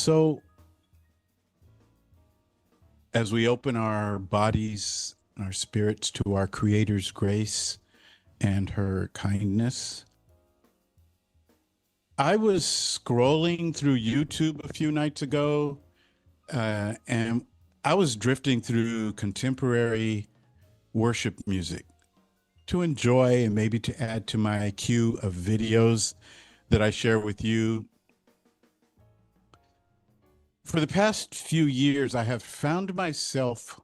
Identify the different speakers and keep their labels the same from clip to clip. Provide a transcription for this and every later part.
Speaker 1: So, as we open our bodies, our spirits to our Creator's grace and her kindness, I was scrolling through YouTube a few nights ago, and I was drifting through contemporary worship music to enjoy and maybe to add to my queue of videos that I share with you. For the past few years, I have found myself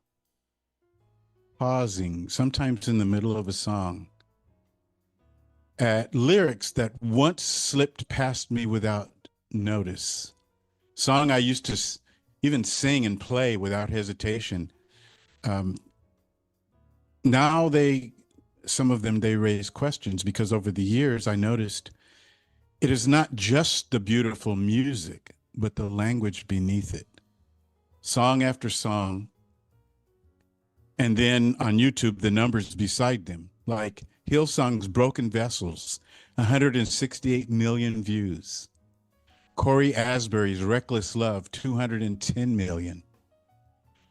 Speaker 1: pausing, sometimes in the middle of a song, at lyrics that once slipped past me without notice. Song I used to even sing and play without hesitation. Um, now some of them, they raise questions because over the years I noticed it is not just the beautiful music, but the language beneath it. Song after song. And then on YouTube, the numbers beside them, like Hillsong's Broken Vessels, 168 million views. Corey Asbury's Reckless Love, 210 million.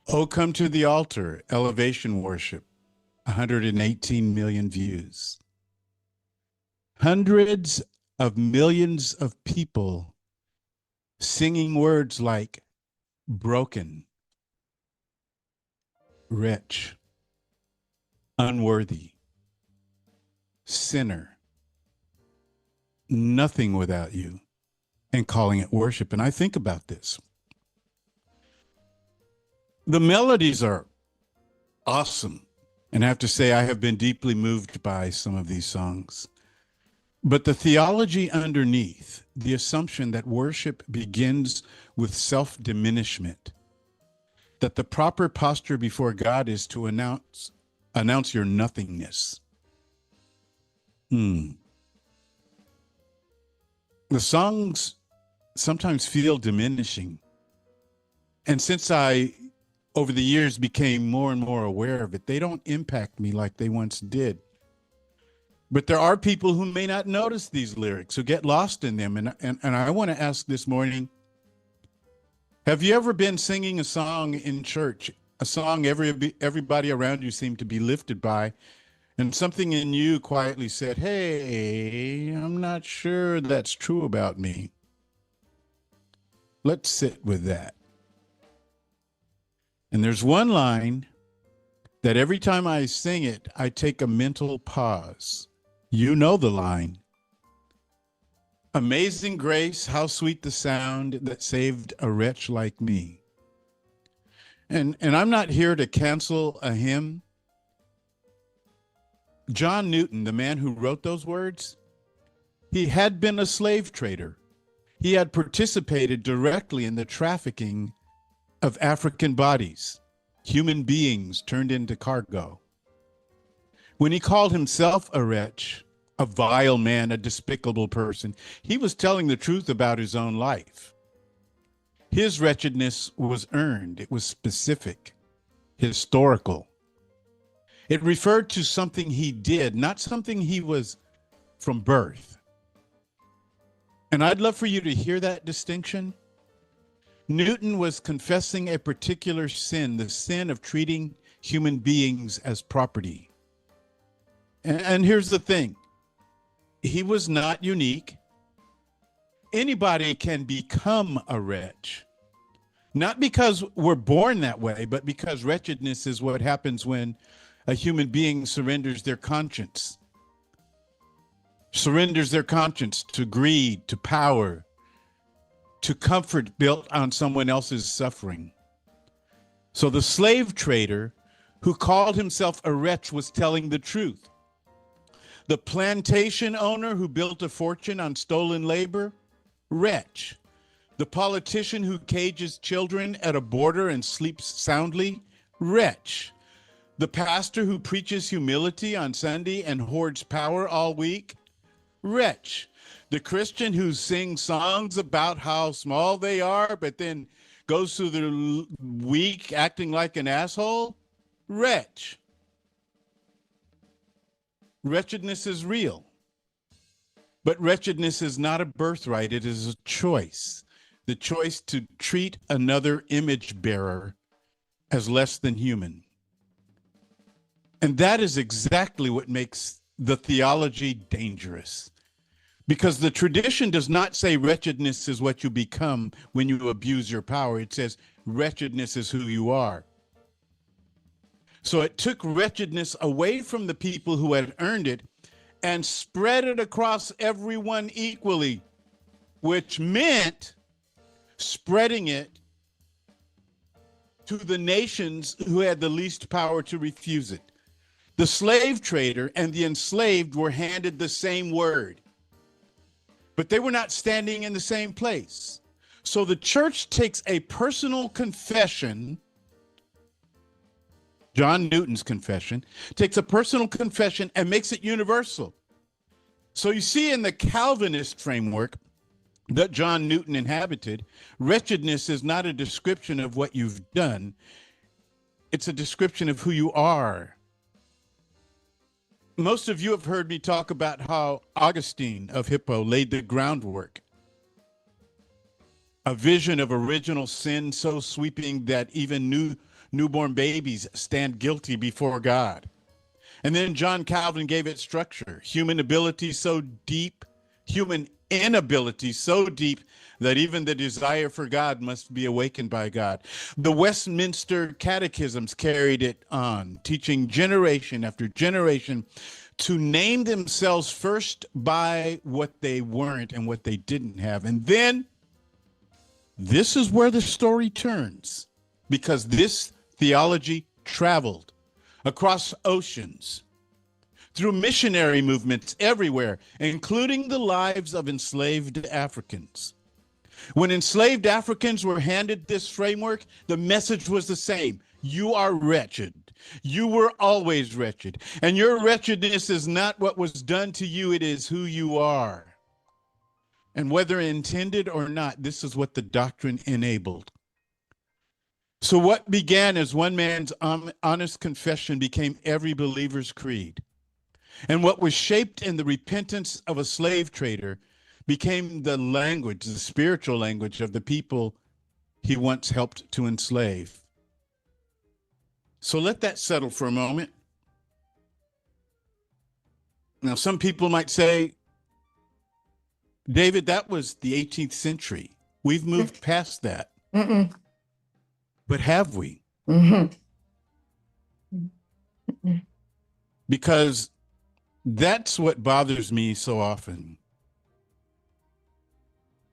Speaker 1: Oh, Come to the Altar, Elevation Worship, 118 million views. Hundreds of millions of people singing words like broken, rich, unworthy, sinner, nothing without you, and calling it worship. And I think about this. The melodies are awesome. And I have to say, I have been deeply moved by some of these songs. But the theology underneath, the assumption that worship begins with self-diminishment, that the proper posture before God is to announce your nothingness. The songs sometimes feel diminishing. And since I, over the years, became more and more aware of it, they don't impact me like they once did. But there are people who may not notice these lyrics, who get lost in them. And I want to ask this morning, have you ever been singing a song in church, a song everybody around you seemed to be lifted by, and something in you quietly said, hey, I'm not sure that's true about me? Let's sit with that. And there's one line that every time I sing it, I take a mental pause. You know the line. Amazing grace, how sweet the sound that saved a wretch like me. And I'm not here to cancel a hymn. John Newton, the man who wrote those words, he had been a slave trader. He had participated directly in the trafficking of African bodies, human beings turned into cargo. When he called himself a wretch, a vile man, a despicable person, he was telling the truth about his own life. His wretchedness was earned. It was specific, historical. It referred to something he did, not something he was from birth. And I'd love for you to hear that distinction. Newton was confessing a particular sin, the sin of treating human beings as property. And here's the thing. He was not unique. Anybody can become a wretch. Not because we're born that way, but because wretchedness is what happens when a human being surrenders their conscience to greed, to power, to comfort built on someone else's suffering. So the slave trader who called himself a wretch was telling the truth. The plantation owner who built a fortune on stolen labor, wretch. The politician who cages children at a border and sleeps soundly, wretch. The pastor who preaches humility on Sunday and hoards power all week, wretch. The Christian who sings songs about how small they are, but then goes through the week acting like an asshole, wretch. Wretchedness is real, but wretchedness is not a birthright. It is a choice. the choice to treat another image bearer as less than human. And that is exactly what makes the theology dangerous. Because the tradition does not say wretchedness is what you become when you abuse your power. It says wretchedness is who you are. So it took wretchedness away from the people who had earned it and spread it across everyone equally, which meant spreading it to the nations who had the least power to refuse it. The slave trader and the enslaved were handed the same word, but they were not standing in the same place. So the church takes a personal confession, John Newton's confession, takes a personal confession and makes it universal. So you see, in the Calvinist framework that John Newton inhabited, wretchedness is not a description of what you've done. It's a description of who you are. Most of you have heard me talk about how Augustine of Hippo laid the groundwork. A vision of original sin so sweeping that even newborn babies stand guilty before God. And then John Calvin gave it structure. Human inability so deep that even the desire for God must be awakened by God. The Westminster Catechisms carried it on, teaching generation after generation to name themselves first by what they weren't and what they didn't have. And then this is where the story turns, because this theology traveled across oceans, through missionary movements everywhere, including the lives of enslaved Africans. When enslaved Africans were handed this framework, the message was the same. You are wretched. You were always wretched. And your wretchedness is not what was done to you, it is who you are. And whether intended or not, this is what the doctrine enabled. So what began as one man's honest confession became every believer's creed. And what was shaped in the repentance of a slave trader became the language, the spiritual language of the people he once helped to enslave. So let that settle for a moment. Now, some people might say, David, that was the 18th century. We've moved past that.
Speaker 2: Mm-mm.
Speaker 1: But have we?
Speaker 2: Mm-hmm.
Speaker 1: Because that's what bothers me so often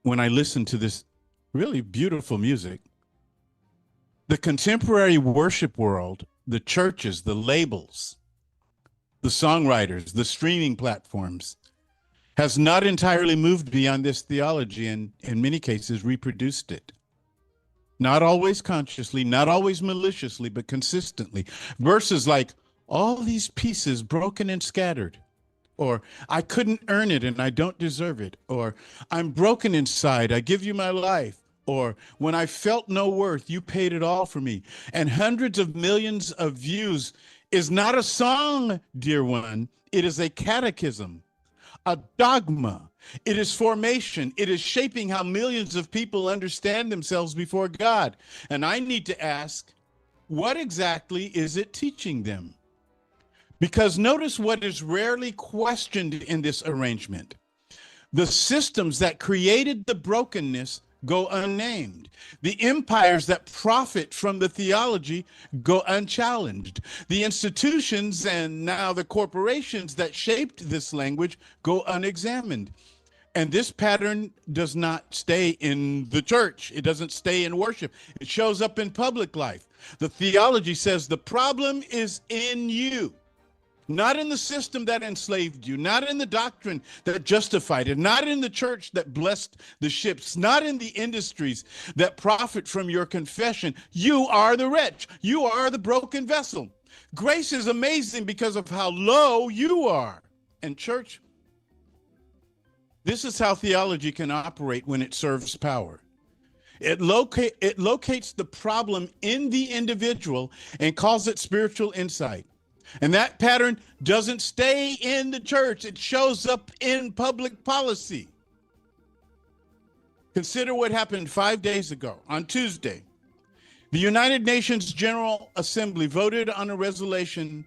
Speaker 1: when I listen to this really beautiful music. The contemporary worship world, the churches, the labels, the songwriters, the streaming platforms, has not entirely moved beyond this theology and in many cases reproduced it. Not always consciously, not always maliciously, but consistently. Verses like, all these pieces broken and scattered, or I couldn't earn it and I don't deserve it, or I'm broken inside, I give you my life, or when I felt no worth, you paid it all for me. And hundreds of millions of views is not a song, dear one. It is a catechism, a dogma. It is formation. It is shaping how millions of people understand themselves before God. And I need to ask, what exactly is it teaching them? Because notice what is rarely questioned in this arrangement. The systems that created the brokenness go unnamed. The empires that profit from the theology go unchallenged. The institutions and now the corporations that shaped this language go unexamined. And this pattern does not stay in the church. It doesn't stay in worship. It shows up in public life. The theology says the problem is in you. Not in the system that enslaved you, not in the doctrine that justified it, not in the church that blessed the ships, not in the industries that profit from your confession. You are the wretch. You are the broken vessel. Grace is amazing because of how low you are. And church, this is how theology can operate when it serves power. It locates the problem in the individual and calls it spiritual insight. And that pattern doesn't stay in the church. It shows up in public policy. Consider what happened 5 days ago on Tuesday. The United Nations General Assembly voted on a resolution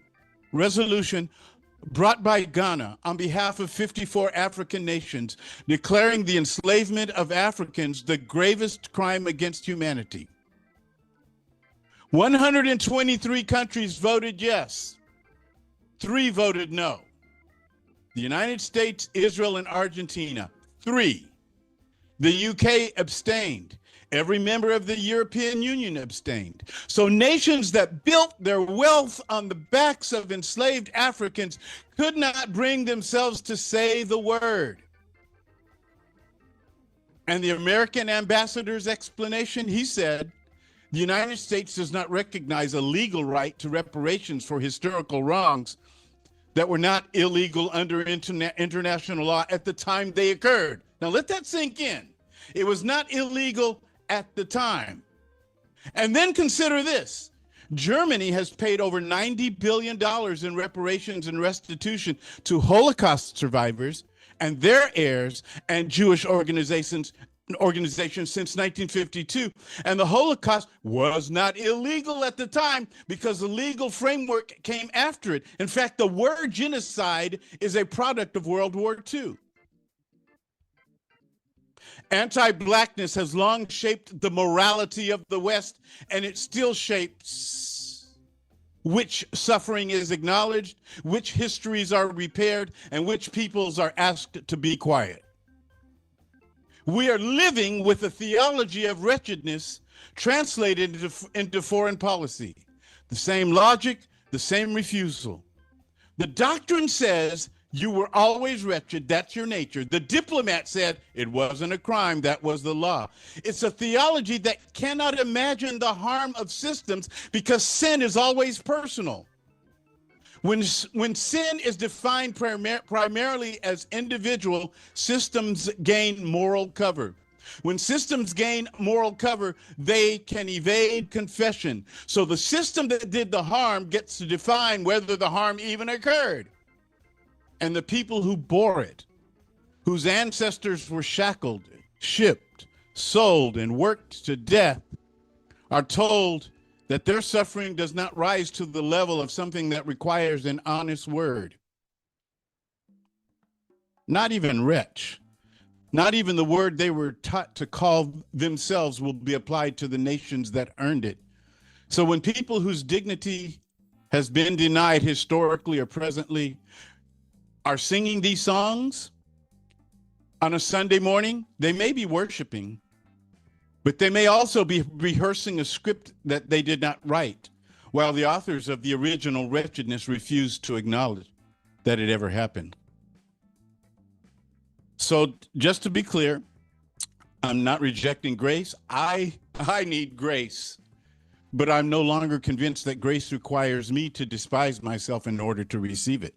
Speaker 1: brought by Ghana on behalf of 54 African nations, declaring the enslavement of Africans the gravest crime against humanity. 123 countries voted yes. 3 voted no. The United States, Israel, and Argentina, 3. The UK abstained. Every member of the European Union abstained. So nations that built their wealth on the backs of enslaved Africans could not bring themselves to say the word. And the American ambassador's explanation, he said, the United States does not recognize a legal right to reparations for historical wrongs that were not illegal under international law at the time they occurred. Now let that sink in. It was not illegal at the time. And then consider this. Germany has paid over $90 billion in reparations and restitution to Holocaust survivors and their heirs and Jewish organizations since 1952. And the Holocaust was not illegal at the time because the legal framework came after it. In fact, the word genocide is a product of World War II. Anti-Blackness has long shaped the morality of the West, and it still shapes which suffering is acknowledged, which histories are repaired, and which peoples are asked to be quiet. We are living with a theology of wretchedness translated into foreign policy. The same logic, the same refusal. The doctrine says you were always wretched, that's your nature. The diplomat said it wasn't a crime, that was the law. It's a theology that cannot imagine the harm of systems because sin is always personal. When sin is defined primarily as individual, systems gain moral cover. When systems gain moral cover, they can evade confession. So the system that did the harm gets to define whether the harm even occurred. And the people who bore it, whose ancestors were shackled, shipped, sold, and worked to death, are told that their suffering does not rise to the level of something that requires an honest word. Not even wretch, not even the word they were taught to call themselves will be applied to the nations that earned it. So when people whose dignity has been denied historically or presently are singing these songs on a Sunday morning, they may be worshiping, but they may also be rehearsing a script that they did not write, while the authors of the original wretchedness refused to acknowledge that it ever happened. So just to be clear, I'm not rejecting grace. I need grace, but I'm no longer convinced that grace requires me to despise myself in order to receive it.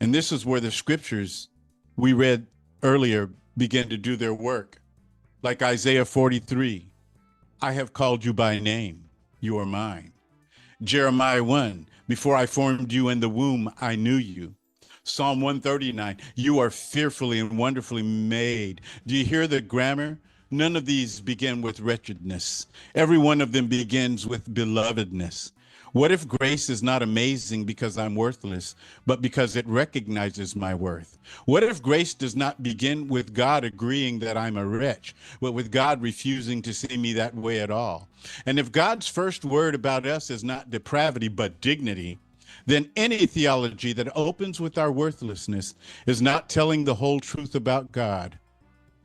Speaker 1: And this is where the scriptures we read earlier begin to do their work. Like Isaiah 43, I have called you by name, you are mine. Jeremiah 1, before I formed you in the womb, I knew you. Psalm 139, you are fearfully and wonderfully made. Do you hear the grammar? None of these begin with wretchedness. Every one of them begins with belovedness. What if grace is not amazing because I'm worthless, but because it recognizes my worth? What if grace does not begin with God agreeing that I'm a wretch, but with God refusing to see me that way at all? And if God's first word about us is not depravity, but dignity, then any theology that opens with our worthlessness is not telling the whole truth about God.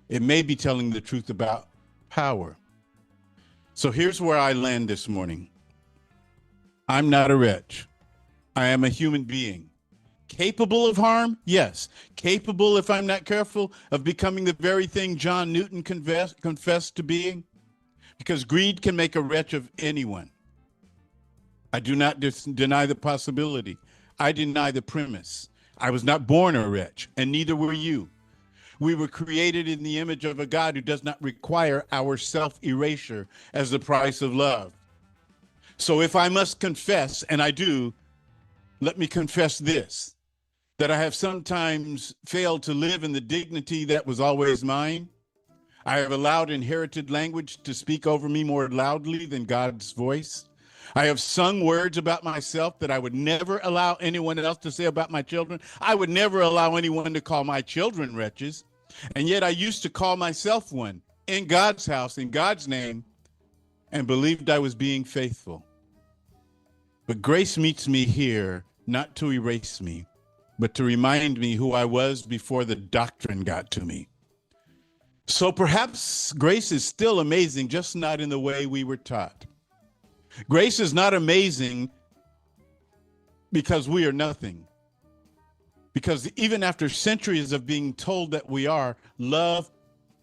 Speaker 1: It may be telling the truth about power. So here's where I land this morning. I'm not a wretch. I am a human being. Capable of harm? Yes. Capable, if I'm not careful, of becoming the very thing John Newton confessed to being? Because greed can make a wretch of anyone. I do not deny the possibility. I deny the premise. I was not born a wretch, and neither were you. We were created in the image of a God who does not require our self-erasure as the price of love. So if I must confess, and I do, let me confess this, that I have sometimes failed to live in the dignity that was always mine. I have allowed inherited language to speak over me more loudly than God's voice. I have sung words about myself that I would never allow anyone else to say about my children. I would never allow anyone to call my children wretches. And yet I used to call myself one in God's house, in God's name, and believed I was being faithful. But grace meets me here, not to erase me, but to remind me who I was before the doctrine got to me. So perhaps grace is still amazing, just not in the way we were taught. Grace is not amazing because we are nothing. Because even after centuries of being told that we are, love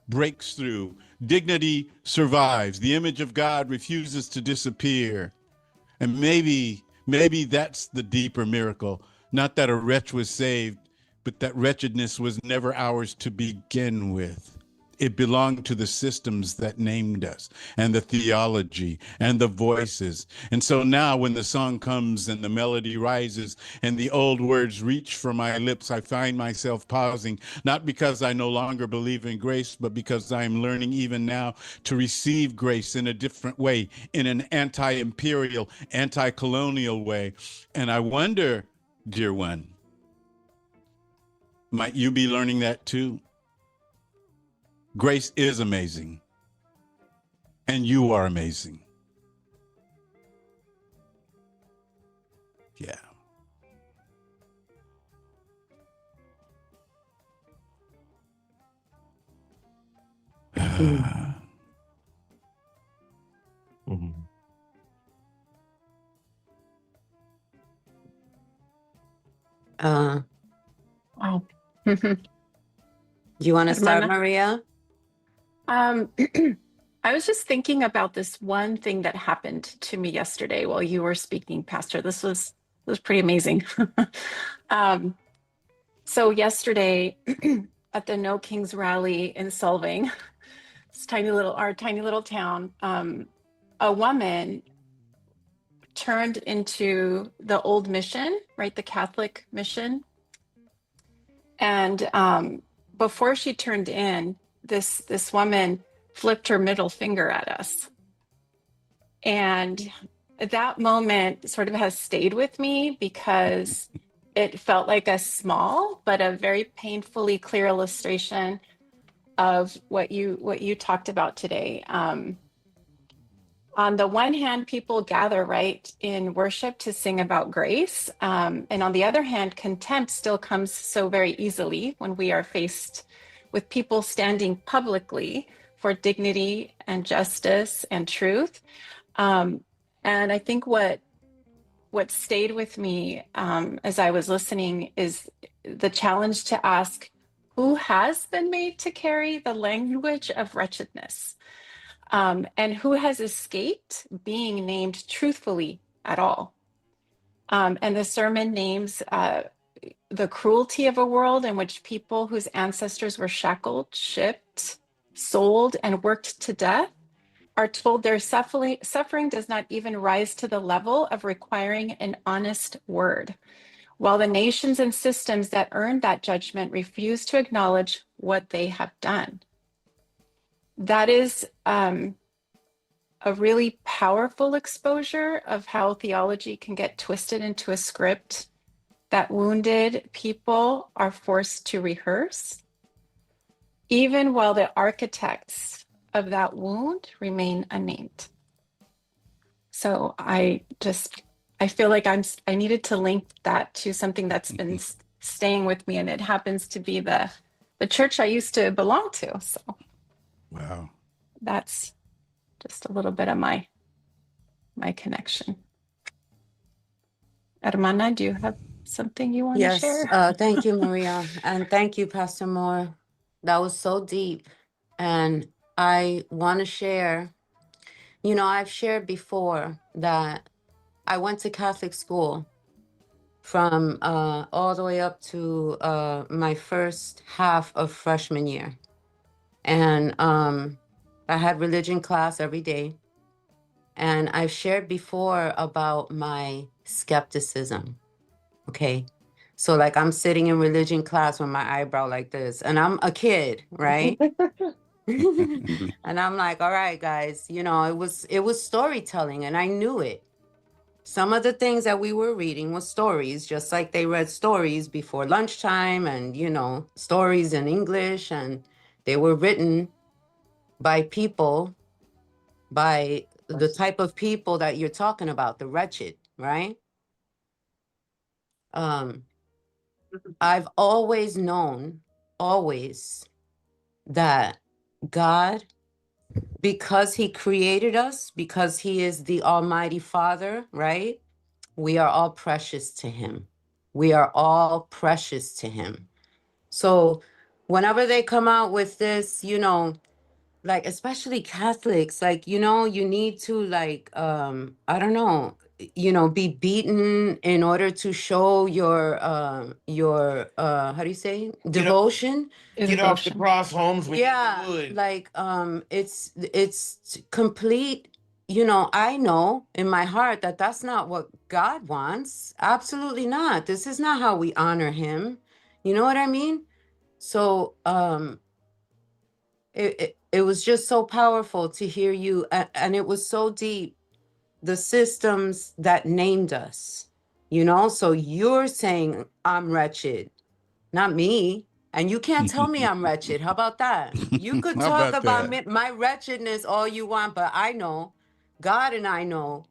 Speaker 1: breaks through. Dignity survives. The image of God refuses to disappear. And maybe that's the deeper miracle. Not that a wretch was saved, but that wretchedness was never ours to begin with. It belonged to the systems that named us and the theology and the voices. And so now when the song comes and the melody rises and the old words reach for my lips, I find myself pausing, not because I no longer believe in grace, but because I'm learning even now to receive grace in a different way, in an anti-imperial, anti-colonial way. And I wonder, dear one, might you be learning that too? Grace is amazing, and you are amazing. Yeah.
Speaker 2: Mhm.
Speaker 3: Wow.
Speaker 4: Do you want to start,
Speaker 3: Hermana?
Speaker 4: Maria?
Speaker 3: I was just thinking about this one thing that happened to me yesterday while you were speaking, Pastor. This was pretty amazing. So yesterday at the No Kings rally in Solvang, our tiny little town, a woman turned into the old mission, right? The Catholic mission. And before she turned in, this woman flipped her middle finger at us. And that moment sort of has stayed with me because it felt like a small but a very painfully clear illustration of what you talked about today. On the one hand, people gather, right, in worship to sing about grace. And on the other hand, contempt still comes so very easily when we are faced with people standing publicly for dignity and justice and truth. And I think what stayed with me as I was listening is the challenge to ask, who has been made to carry the language of wretchedness? And who has escaped being named truthfully at all? And the sermon names the cruelty of a world in which people whose ancestors were shackled, shipped, sold, and worked to death are told their suffering does not even rise to the level of requiring an honest word, while the nations and systems that earned that judgment refuse to acknowledge what they have done. That is a really powerful exposure of how theology can get twisted into a script that wounded people are forced to rehearse, even while the architects of that wound remain unnamed. So I feel like I needed to link that to something that's been staying with me, and it happens to be the church I used to belong to. So
Speaker 1: Wow.
Speaker 3: that's just a little bit of my connection. Hermana, do you have something you want to share?
Speaker 4: Yes, thank you, Maria. And thank you, Pastor Moore. That was so deep. And I want to share, I've shared before that I went to Catholic school from all the way up to my first half of freshman year. And I had religion class every day. And I've shared before about my skepticism. Okay. So like I'm sitting in religion class with my eyebrow like this, and I'm a kid, right? And I'm like, all right, guys, you know, it was storytelling, and I knew it. Some of the things that we were reading was stories, just like they read stories before lunchtime, and, you know, stories in English, and they were written by people, by the type of people that you're talking about, the wretched, right? I've always known, always, that God, because he created us, because he is the Almighty Father, right? We are all precious to him. We are all precious to him. So whenever they come out with this, you know, like especially Catholics, like, you know, you need to like, I don't know, you know, be beaten in order to show your, how do you say, devotion?
Speaker 2: Get off the cross, Holmes. We need the wood.
Speaker 4: Like, it's complete. You know, I know in my heart that that's not what God wants. Absolutely not. This is not how we honor him. You know what I mean? So, it was just so powerful to hear you, and it was so deep, the systems that named us, you know? So you're saying I'm wretched, not me. And you can't tell me I'm wretched. How about that? You could
Speaker 1: How
Speaker 4: talk
Speaker 1: about
Speaker 4: about my wretchedness all you want, but I know, God and I know,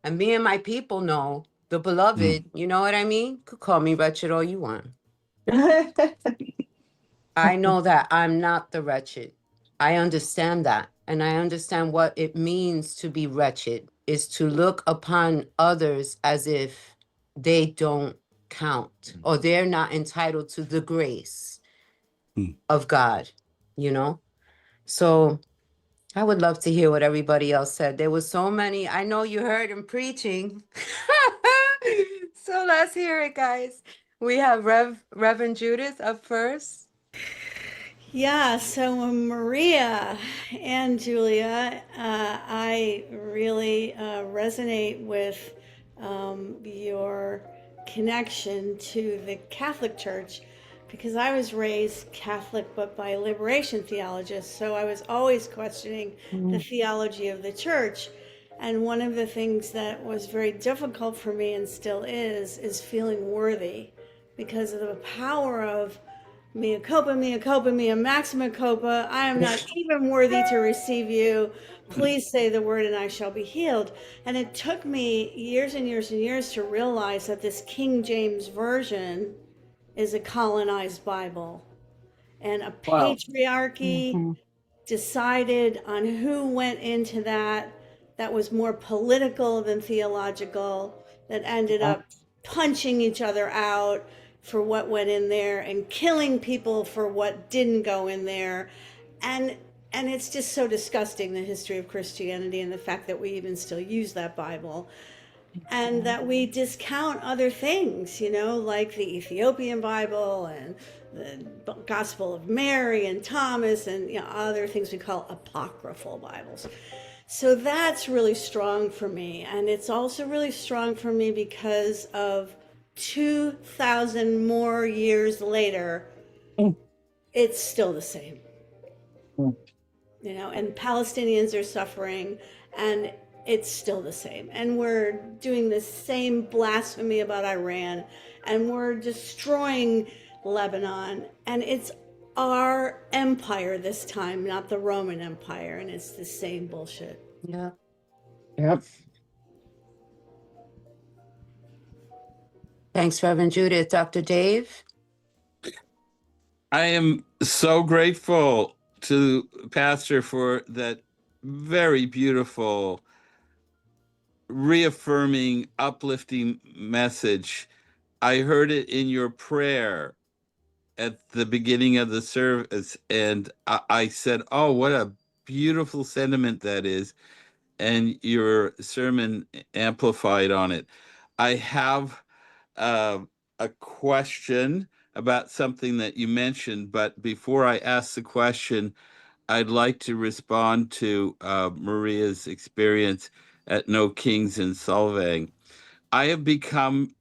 Speaker 4: and me and my people know, the beloved, you know what I mean? Could call me wretched all you want. I know that I'm not the wretched. I understand that. And I understand what it means to be wretched, is to look upon others as if they don't count or they're not entitled to the grace of God, you know? So I would love to hear what everybody else said. There was so many. I know you heard him preaching. So let's hear it, guys. We have Reverend Judith up first.
Speaker 5: Yeah, so Maria and Julia, I really resonate with your connection to the Catholic Church, because I was raised Catholic but by liberation theologists, so I was always questioning the theology of the church. And one of the things that was very difficult for me, and still is feeling worthy, because of the power of mea culpa, mea maxima culpa. I am not even worthy to receive you. Please say the word and I shall be healed. And it took me years and years and years to realize that this King James Version is a colonized Bible. And a patriarchy decided on who went into that was more political than theological, that ended up punching each other out for what went in there and killing people for what didn't go in there. And it's just so disgusting, the history of Christianity and the fact that we even still use that Bible, and that we discount other things, you know, like the Ethiopian Bible and the Gospel of Mary and Thomas, and, you know, other things we call apocryphal Bibles. So that's really strong for me. And it's also really strong for me because of 2,000 more years later, it's still the same. You know, and Palestinians are suffering, and it's still the same. And we're doing the same blasphemy about Iran, and we're destroying Lebanon. And it's our empire this time, not the Roman Empire. And it's the same bullshit.
Speaker 4: Yeah.
Speaker 2: Yep.
Speaker 4: Thanks, Reverend Judith. Dr. Dave?
Speaker 6: I am so grateful to Pastor for that very beautiful, reaffirming, uplifting message. I heard it in your prayer at the beginning of the service, and I said, oh, what a beautiful sentiment that is. And your sermon amplified on it. I have a question about something that you mentioned, but before I ask the question, I'd like to respond to Maria's experience at No Kings in Solvang. I have become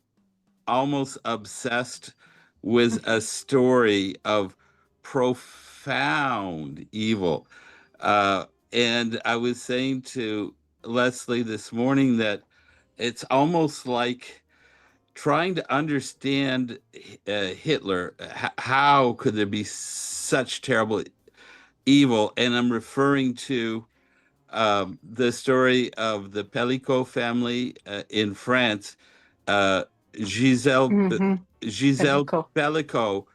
Speaker 6: almost obsessed with a story of profound profound evil. And I was saying to Leslie this morning that it's almost like trying to understand Hitler. How could there be such terrible evil? And I'm referring to the story of the Pellicot family in France. Giselle Pellicot.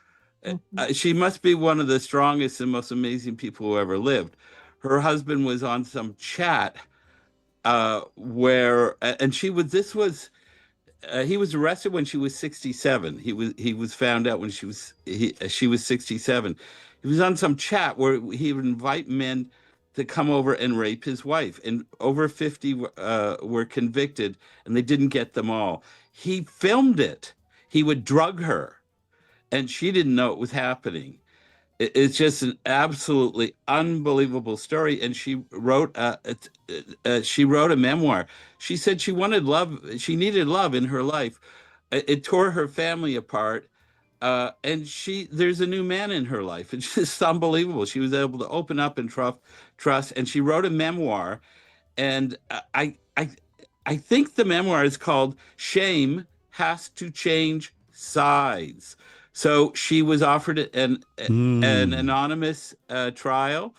Speaker 6: She must be one of the strongest and most amazing people who ever lived. Her husband was on some chat where, and she was. This was. He was arrested when she was 67. He was found out when she was 67. He was on some chat where he would invite men to come over and rape his wife, and over 50 were convicted, and they didn't get them all. He filmed it. He would drug her, and she didn't know it was happening. It's just an absolutely unbelievable story. And she wrote a memoir. She said she wanted love. She needed love in her life. It tore her family apart. And there's a new man in her life. It's just unbelievable. She was able to open up and trust. And she wrote a memoir. And I think the memoir is called "Shame Has to Change Sides." So she was offered an anonymous trial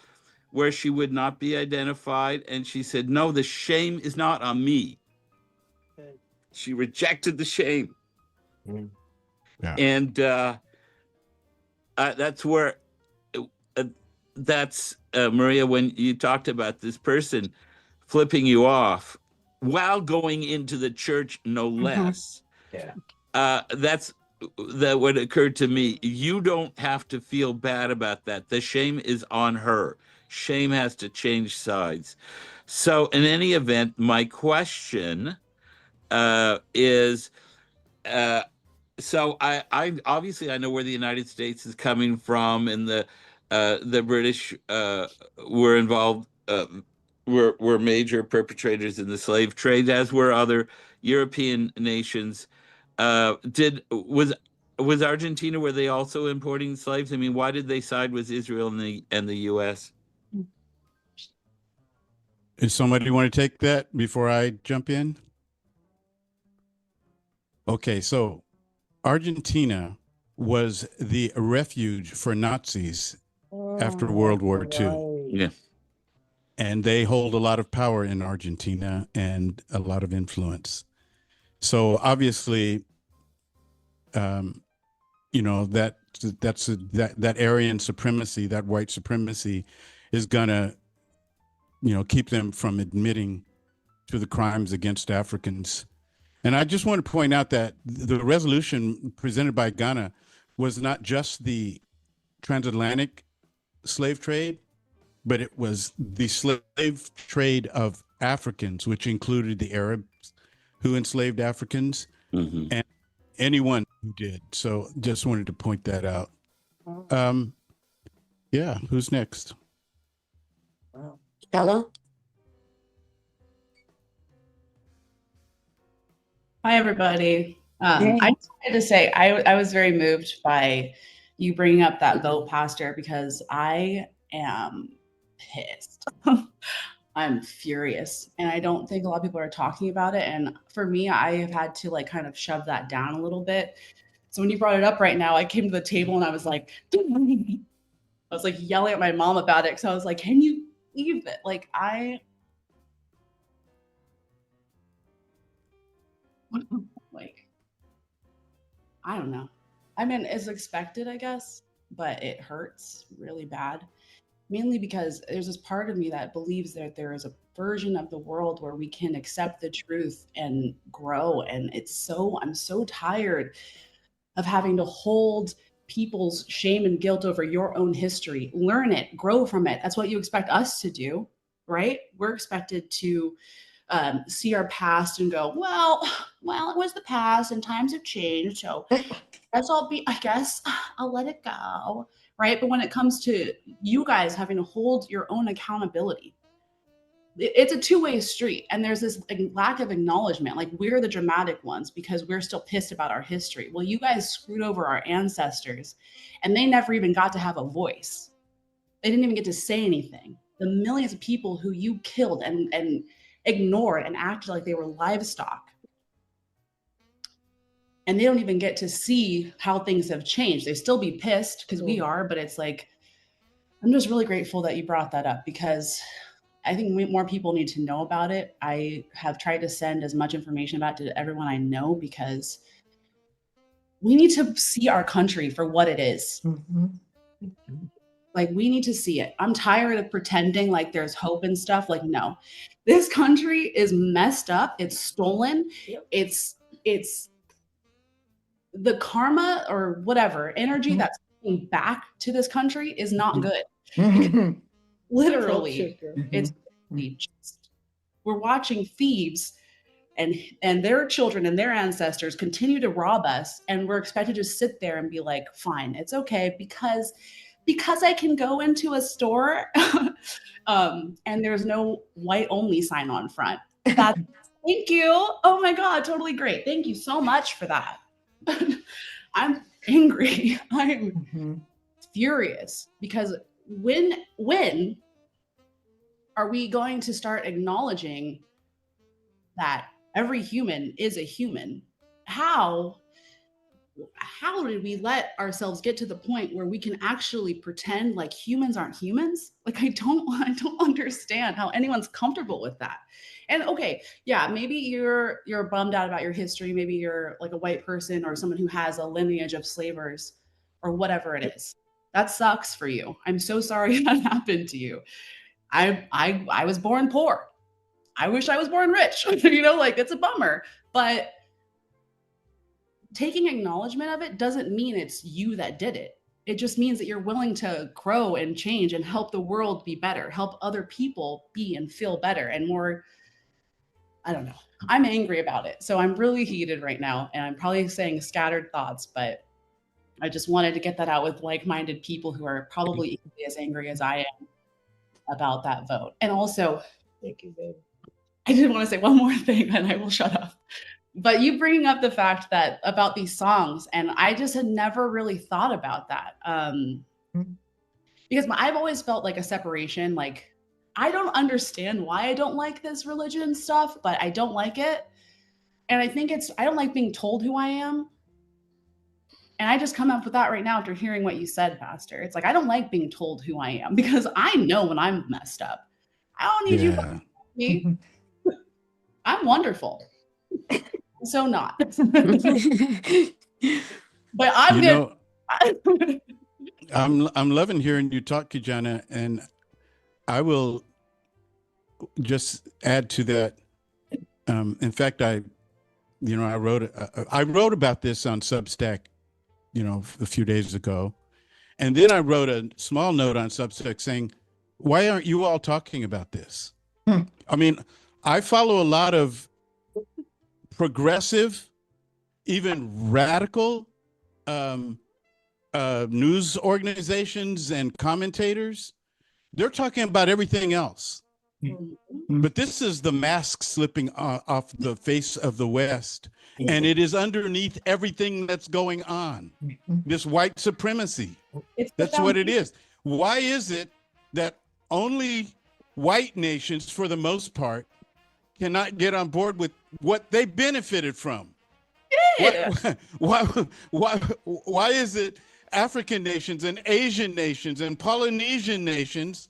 Speaker 6: where she would not be identified. And she said, no, the shame is not on me. She rejected the shame.
Speaker 1: Yeah.
Speaker 6: And that's where, Maria, when you talked about this person flipping you off while going into the church, no less.
Speaker 2: Yeah.
Speaker 6: That would occur to me. You don't have to feel bad about that. The shame is on her. Shame has to change sides. So in any event, my question is, so I obviously I know where the United States is coming from, and the British were involved, were major perpetrators in the slave trade, as were other European nations. Was Argentina, were they also importing slaves? I mean, why did they side with Israel and the U.S.?
Speaker 1: Does somebody want to take that before I jump in? Okay, so Argentina was the refuge for Nazis after World War II.
Speaker 6: Yeah.
Speaker 1: And they hold a lot of power in Argentina and a lot of influence. So obviously, that Aryan supremacy, that white supremacy, is gonna, keep them from admitting to the crimes against Africans. And I just want to point out that the resolution presented by Ghana was not just the transatlantic slave trade, but it was the slave trade of Africans, which included the Arabs who enslaved Africans, and anyone who did. So just wanted to point that out. Yeah, who's next?
Speaker 4: Hello?
Speaker 7: Hi, everybody. I just wanted to say I was very moved by you bringing up that vote, Pastor, because I am pissed. I'm furious. And I don't think a lot of people are talking about it. And for me, I have had to kind of shove that down a little bit. So when you brought it up right now, I came to the table and I was like, yelling at my mom about it. So I was like, can you leave it? I don't know. I mean, it's expected, I guess, but it hurts really bad. Mainly because there's this part of me that believes that there is a version of the world where we can accept the truth and grow. And I'm so tired of having to hold people's shame and guilt over your own history. Learn it, grow from it. That's what you expect us to do, right? We're expected to see our past and go, well, it was the past and times have changed. So I guess I'll let it go. Right. But when it comes to you guys having to hold your own accountability, it's a two-way street. And there's this lack of acknowledgement. We're the dramatic ones because we're still pissed about our history. Well, you guys screwed over our ancestors and they never even got to have a voice. They didn't even get to say anything. The millions of people who you killed and ignored and acted like they were livestock. And they don't even get to see how things have changed. They still be pissed because we are, but it's like, I'm just really grateful that you brought that up because I think more people need to know about it. I have tried to send as much information about it to everyone I know because we need to see our country for what it is. Like, we need to see it. I'm tired of pretending like there's hope and stuff. Like, no, this country is messed up. It's stolen. It's the karma or whatever energy that's coming back to this country is not good. Literally, it's just, we're watching thieves and their children and their ancestors continue to rob us, and we're expected to sit there and be like, fine, it's okay because I can go into a store and there's no white only sign on front. Thank you. Oh my God, totally great. Thank you so much for that. I'm angry. I'm furious because when are we going to start acknowledging that every human is a human? How did we let ourselves get to the point where we can actually pretend like humans aren't humans? Like, I don't understand how anyone's comfortable with that. And okay, yeah, maybe you're bummed out about your history. Maybe you're like a white person or someone who has a lineage of slavers or whatever it is. That sucks for you. I'm so sorry that happened to you. I was born poor. I wish I was born rich. Like, it's a bummer. But taking acknowledgement of it doesn't mean it's you that did it. It just means that you're willing to grow and change and help the world be better, help other people be and feel better and more. I don't know. I'm angry about it. So I'm really heated right now. And I'm probably saying scattered thoughts, but I just wanted to get that out with like-minded people who are probably equally as angry as I am about that vote. And also, thank you, babe. I did want to say one more thing and I will shut up. But you bringing up the fact that about these songs, and I just had never really thought about that. Because I've always felt like a separation. Like, I don't understand why I don't like this religion stuff, but I don't like it. And I think I don't like being told who I am. And I just come up with that right now after hearing what you said, Pastor. It's like, I don't like being told who I am because I know when I'm messed up. I don't need you to tell me. I'm wonderful. So not. But
Speaker 1: I'm loving hearing you talk, Kijana, and I will just add to that. In fact, I wrote about this on Substack, a few days ago, and then I wrote a small note on Substack saying, "Why aren't you all talking about this?" I mean, I follow a lot of progressive, even radical news organizations and commentators. They're talking about everything else. But this is the mask slipping off the face of the West. And it is underneath everything that's going on. This white supremacy. That's what it is. Why is it that only white nations, for the most part, cannot get on board with what they benefited from? Yeah. Why is it African nations and Asian nations and Polynesian nations,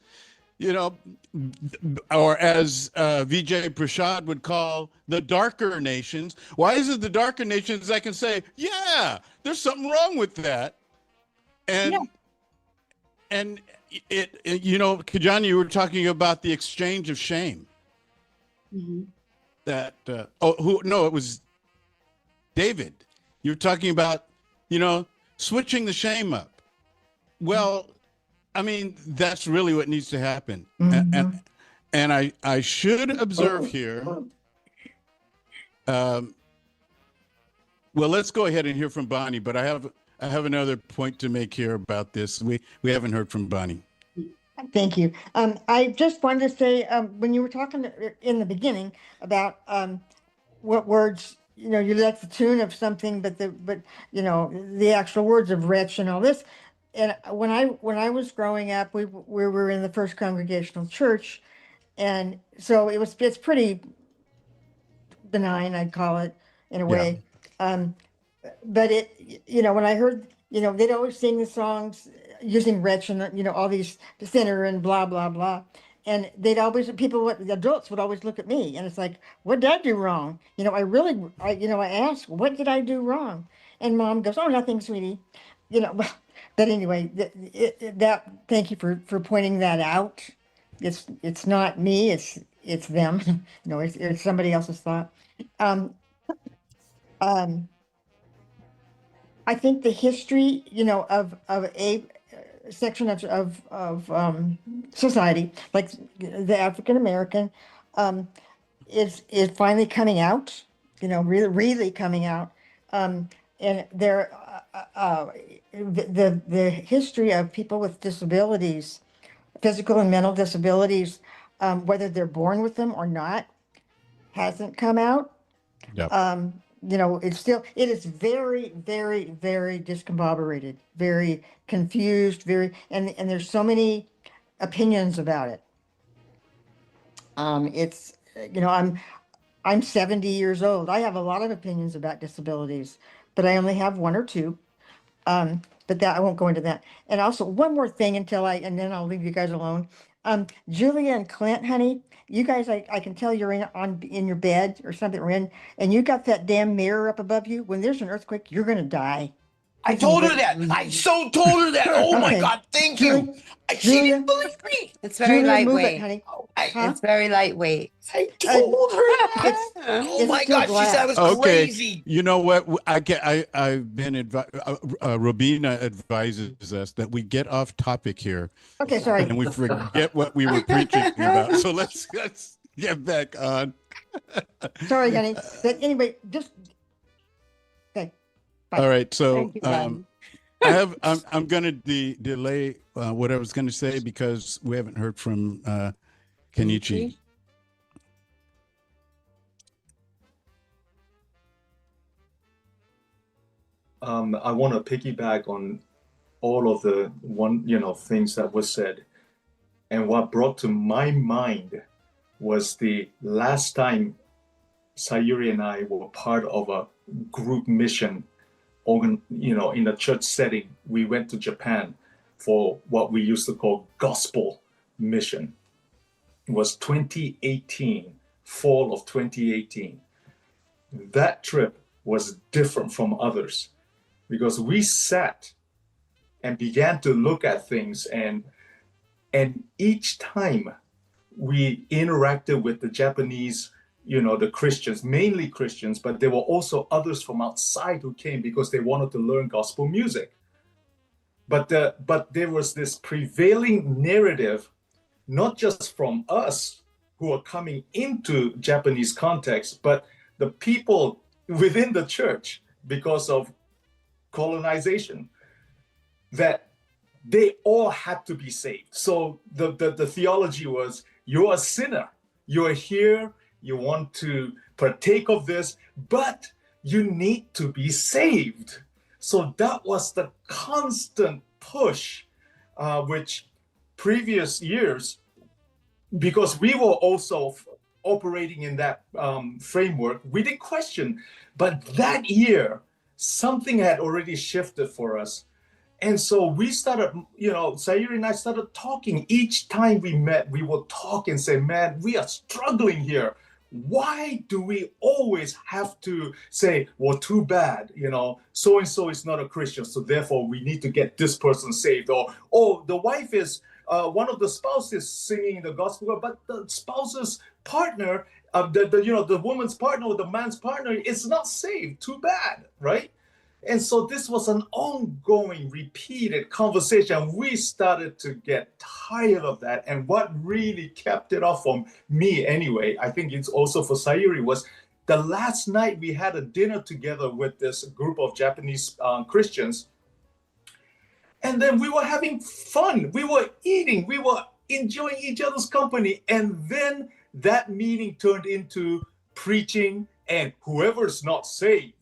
Speaker 1: or as Vijay Prashad would call the darker nations, why is it the darker nations that can say, yeah, there's something wrong with that? And Kijana, you were talking about the exchange of shame. That it was David. You're talking about, switching the shame up. Well, I mean, that's really what needs to happen. And I should observe here. Well, let's go ahead and hear from Bonnie, but I have another point to make here about this. We haven't heard from Bonnie.
Speaker 8: Thank you. I just wanted to say, when you were talking in the beginning about what words, you like the tune of something, but the actual words of rich and all this, and when I was growing up, we were in the First Congregational Church, and so it's pretty benign, I'd call it, in a
Speaker 1: Yeah.
Speaker 8: way. But when I heard, they'd always sing the songs using Wretch and, all these, the sinner and blah, blah, blah. And the adults would always look at me and it's like, what did I do wrong? I asked, what did I do wrong? And mom goes, oh, nothing, sweetie. But anyway, thank you for pointing that out. It's not me, it's them. It's somebody else's thought. Um, um, I think the history, of a section of society, like the African American, is finally coming out. Really coming out. And the history of people with disabilities, physical and mental disabilities, whether they're born with them or not, hasn't come out.
Speaker 1: Yep.
Speaker 8: It is very, very, very discombobulated, very confused, and there's so many opinions about it. It's, I'm 70 years old. I have a lot of opinions about disabilities, but I only have one or two. But that I won't go into that. And also one more thing and then I'll leave you guys alone. Julia and Clint, honey, you guys, I can tell you're in your bed or something, or and you got that damn mirror up above you. When there's an earthquake, you're gonna die.
Speaker 2: I told her that. I so told her that. Oh my
Speaker 8: Okay.
Speaker 2: God, thank you. She
Speaker 8: Julia,
Speaker 2: didn't believe me.
Speaker 4: It's very
Speaker 8: Julia, move it,
Speaker 4: lightweight.
Speaker 8: honey.
Speaker 2: I,
Speaker 8: Huh?
Speaker 4: It's very lightwait.
Speaker 2: I told her that. Oh
Speaker 8: It's
Speaker 2: my
Speaker 8: still
Speaker 2: God, she said I was
Speaker 1: Okay.
Speaker 2: crazy.
Speaker 1: You know what? I've been Robina advises us that we get off topic here
Speaker 8: Okay, sorry.
Speaker 1: and we forget what we were preaching about. So let's get back on.
Speaker 8: Sorry, honey. But anyway, just okay. Bye.
Speaker 1: All right. So
Speaker 4: Thank you, Glenn.
Speaker 1: I'm going to delay what I was going to say because we haven't heard from Kenichi.
Speaker 9: I want to piggyback on all of the things that was said. And what brought to my mind was the last time Sayuri and I were part of a group mission in a church setting. We went to Japan for what we used to call gospel mission. It was 2018, fall of 2018. That trip was different from others because we sat and began to look at things, and each time we interacted with the Japanese, the Christians, mainly Christians, but there were also others from outside who came because they wanted to learn gospel music. But there was this prevailing narrative, not just from us who are coming into Japanese context, but the people within the church because of colonization, that they all had to be saved. So the theology was, you're a sinner, you're here, you want to partake of this, but you need to be saved. So that was the constant push, which previous years, because we were also operating in that framework, we didn't question. But that year, something had already shifted for us. And so we started, Sayuri and I started talking. Each time we met, we would talk and say, man, we are struggling here. Why do we always have to say, well, too bad, so-and-so is not a Christian, so therefore we need to get this person saved. Or, oh, the wife is, one of the spouses singing the gospel, but the spouse's partner, the woman's partner or the man's partner is not saved. Too bad, right? And so this was an ongoing, repeated conversation. We started to get tired of that. And what really kept it off from me anyway, I think it's also for Sayuri, was the last night we had a dinner together with this group of Japanese Christians. And then we were having fun. We were eating. We were enjoying each other's company. And then that meeting turned into preaching, and whoever's not saved,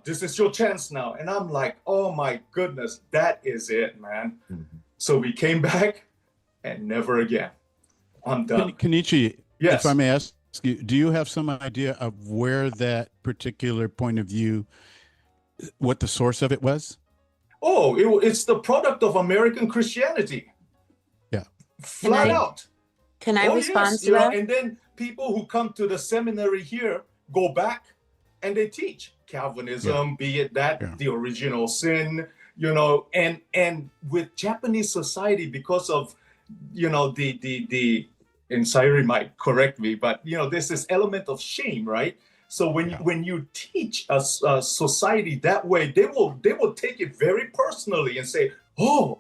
Speaker 9: this is your chance now. And I'm like, oh my goodness, that is it, man. So we came back and never again. I'm done.
Speaker 1: Kenichi,
Speaker 9: Yes.
Speaker 1: if I may ask you, do you have some idea of where that particular point of view, what the source of it was?
Speaker 9: Oh, it's the product of American Christianity.
Speaker 1: Yeah.
Speaker 9: Flat out.
Speaker 4: Can I respond
Speaker 9: yes,
Speaker 4: to that?
Speaker 9: And then people who come to the seminary here go back and they teach Calvinism, be it that the original sin, and with Japanese society, because of the and Sayuri might correct me, but there's this element of shame, right? So when you teach a society that way, they will take it very personally and say, oh,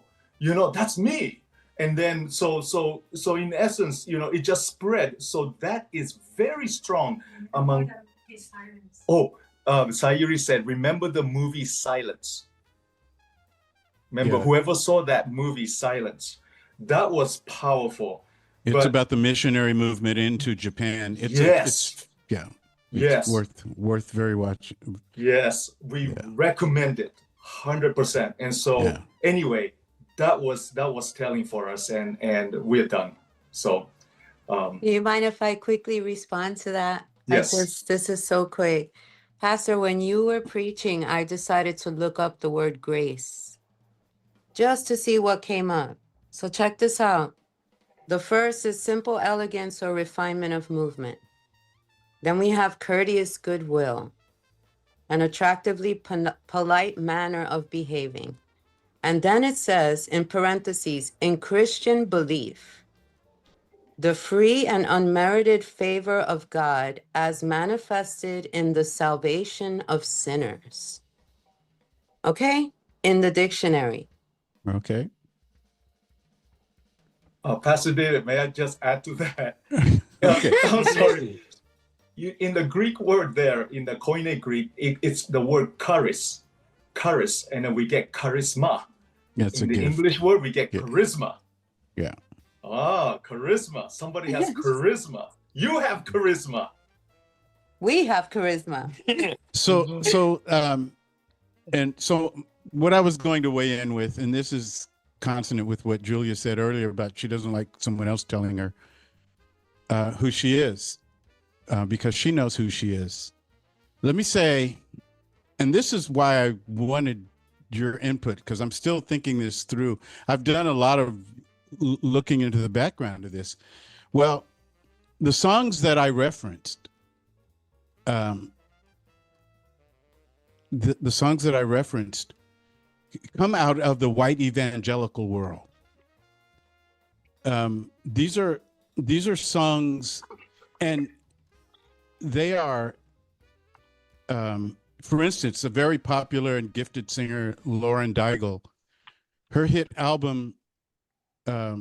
Speaker 9: that's me. And then so in essence, it just spread. So that is very strong among. Oh, Sayuri said, remember the movie Silence. Remember, whoever saw that movie Silence, that was powerful.
Speaker 1: It's about the missionary movement into Japan. It's worth very watching.
Speaker 9: Yes, we recommend it 100%. And so anyway, that was telling for us, and we're done. So
Speaker 4: Do you mind if I quickly respond to that?
Speaker 9: Yes.
Speaker 4: This is so quick. Pastor, when you were preaching, I decided to look up the word grace just to see what came up. So check this out. The first is simple elegance or refinement of movement. Then we have courteous goodwill, an attractively polite manner of behaving. And then it says, in parentheses, in Christian belief, the free and unmerited favor of God as manifested in the salvation of sinners. Okay? In the dictionary.
Speaker 1: Okay.
Speaker 9: Pastor David, may I just add to that?
Speaker 1: Okay.
Speaker 9: I'm sorry. In the Greek word there, in the Koine Greek, it's the word charis, and then we get charisma.
Speaker 1: That's
Speaker 9: in the English word, we get charisma.
Speaker 1: Yeah.
Speaker 9: Ah, charisma. Somebody has charisma. You have charisma.
Speaker 4: We have charisma.
Speaker 1: So what I was going to weigh in with, and this is consonant with what Julia said earlier about she doesn't like someone else telling her who she is, because she knows who she is. Let me say, and this is why I wanted your input, because I'm still thinking this through. I've done a lot of looking into the background of this. Well, the songs that I referenced, the songs that I referenced come out of the white evangelical world. These are songs, and they are, for instance, a very popular and gifted singer, Lauren Daigle, her hit album, now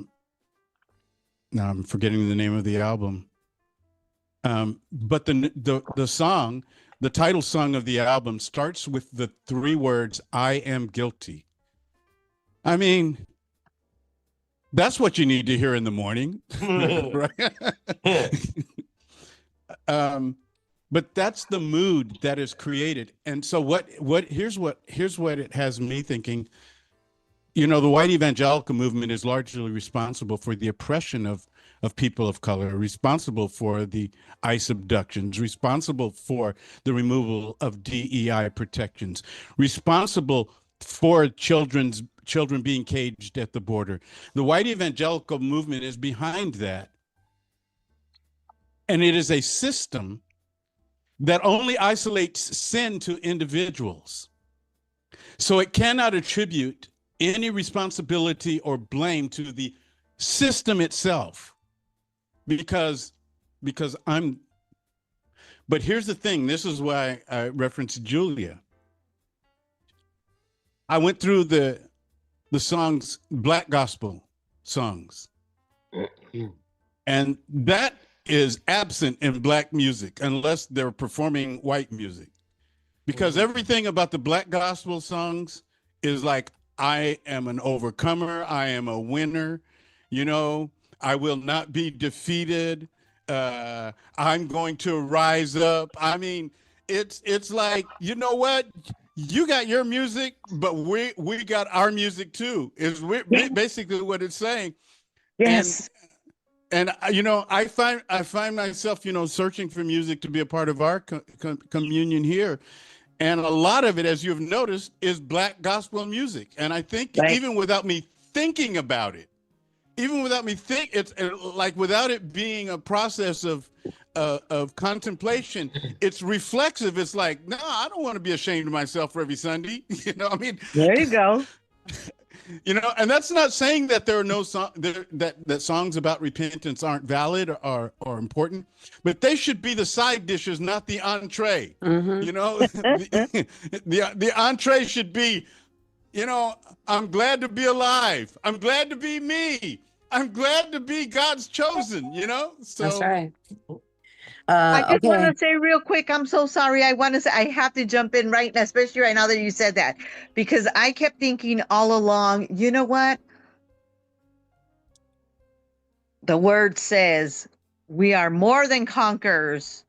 Speaker 1: I'm forgetting the name of the album, but the song, the title song of the album starts with the 3 words, I am guilty. I mean, that's what you need to hear in the morning, right? But that's the mood that is created. And so here's what it has me thinking. The white evangelical movement is largely responsible for the oppression of people of color, responsible for the ICE abductions, responsible for the removal of DEI protections, responsible for children being caged at the border. The white evangelical movement is behind that. And it is a system that only isolates sin to individuals. So it cannot attribute any responsibility or blame to the system itself, because but here's the thing, this is why I referenced Julia. I went through the songs, Black gospel songs, and that is absent in Black music unless they're performing white music, because everything about the Black gospel songs is like, I am an overcomer, I am a winner, I will not be defeated, I'm going to rise up. I mean, it's like, you know what? You got your music, but we got our music too. Is basically what it's saying.
Speaker 10: Yes.
Speaker 1: And you know, I find myself, you know, searching for music to be a part of our communion here, and a lot of it, as you've noticed, is Black gospel music. And I think
Speaker 10: Right.
Speaker 1: even without me thinking about it, it's like without it being a process of contemplation, it's reflexive. It's like, no, I don't want to be ashamed of myself for every Sunday. You know, I mean,
Speaker 10: There you go.
Speaker 1: you know, and that's not saying that there are no that songs about repentance aren't valid or important, but they should be the side dishes, not the entree.
Speaker 4: Mhm.
Speaker 1: You know, the entree should be, you know, I'm glad to be alive. I'm glad to be me. I'm glad to be God's chosen. You know, so
Speaker 4: That's right.
Speaker 10: I just want
Speaker 4: Okay.
Speaker 10: to say real quick, I'm so sorry. I want to say, I have to jump in right now, especially right now that you said that, because I kept thinking all along, you know what? The word says we are more than conquerors